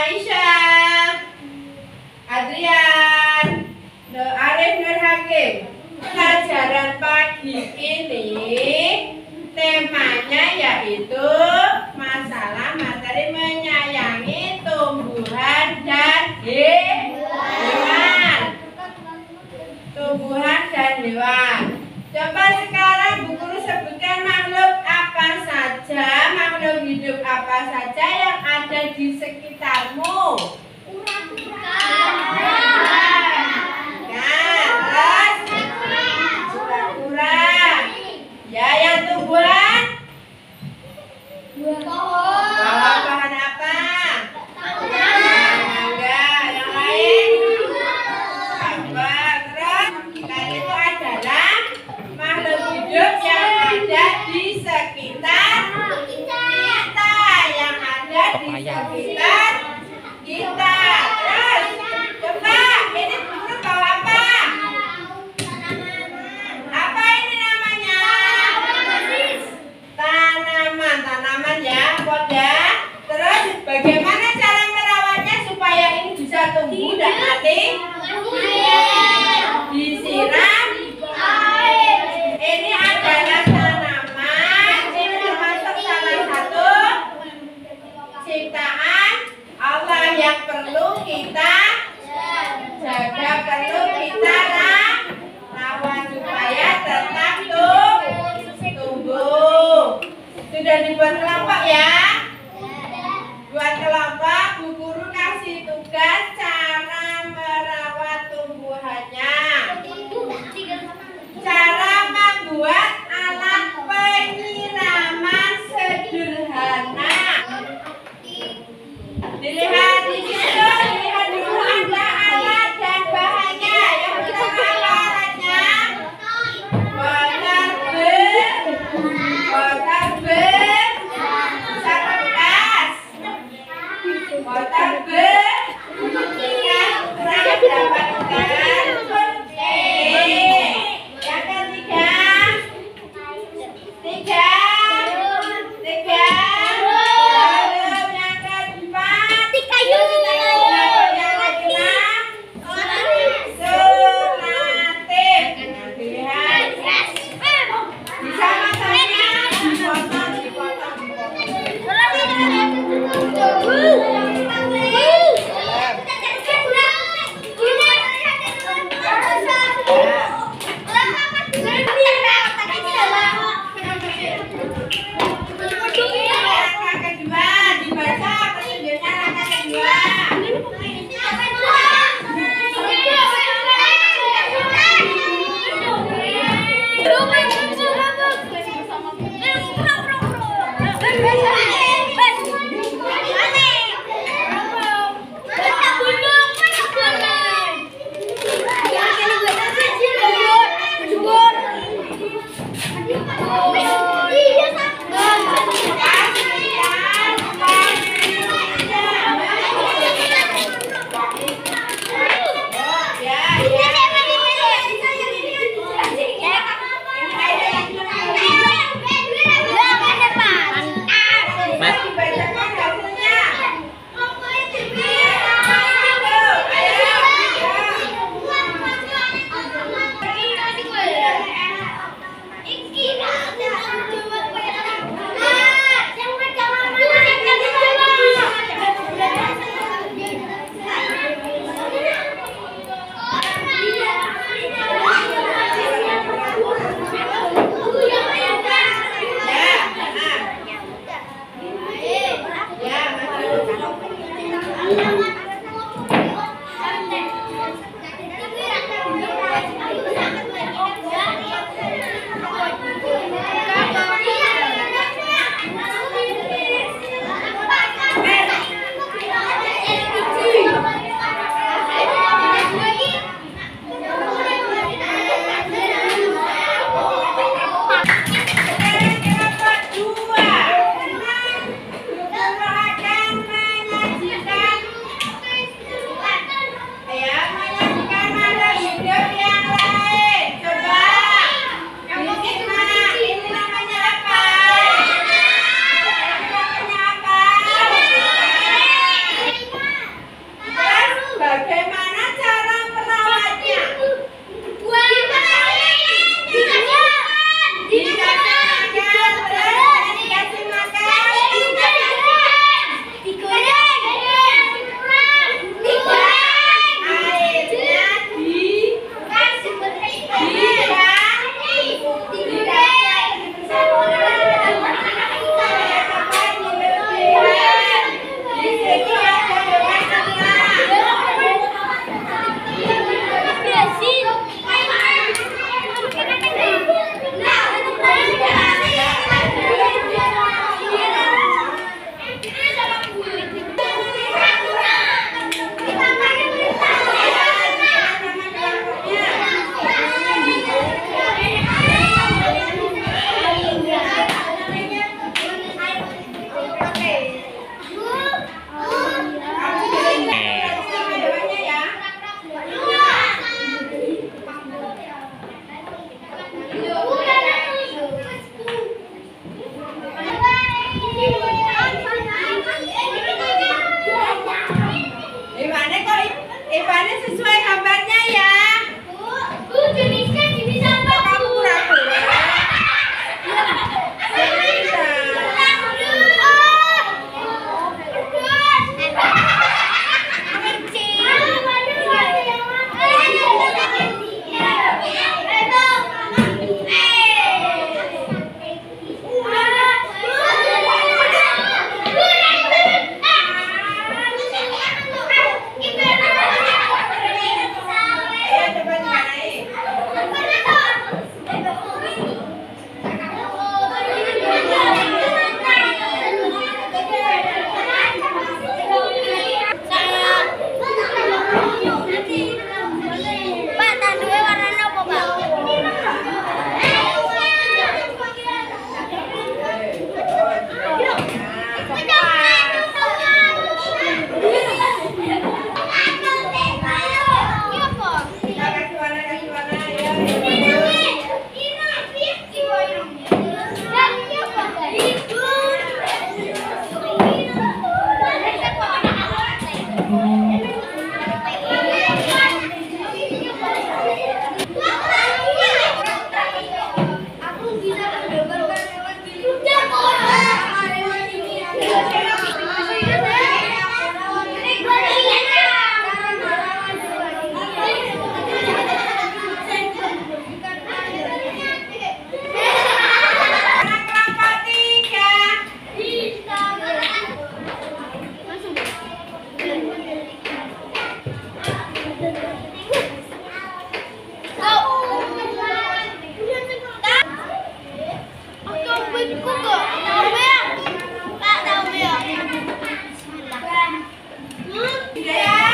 Aisyah, Adrian, Arif Nur Hakim. Pelajaran pagi ini temanya yaitu masalah materi menyayangi tumbuhan dan hewan. Tumbuhan dan hewan. Coba sekarang Bu Guru sebutkan makhluk apa saja, makhluk hidup apa saja yang ada di sekitarmu. Ya, yang tumbuhan? Bahan apa? Mangga. Yang lain? Apa? Terus, itu adalah makhluk hidup yang ada di sekitar kita. Yang ada di sekitar kita. Terus, coba ini guru bawa apa? Apa ini namanya? Tanaman ya, pot ya. Terus bagaimana cara merawatnya supaya ini bisa tumbuh dan mati? Disiram air. Ini adalah tanaman. Ini termasuk salah satu ciptaan Allah yang perlu kita jaga, perlu kita rawat supaya tetap tumbuh. Sudah dibuat kelompok ya? Buat kelompok, Bu Guru kasih tugas cara merawat tumbuhannya. Cara membuat alat penyiraman sederhana. Dilihat di situ, dilihat dulu ada alat dan bahannya. Yang pertama apa alatnya? Water Evanya sesuai gambarnya ya. Bu, jenisnya jenis apa, Kamu Bu? pura-pura. Ayo coba dimarahin. Pak, tandunya warnanya apa, Pak? Kasih warna, ayo. Anak kelompok 3. Ya.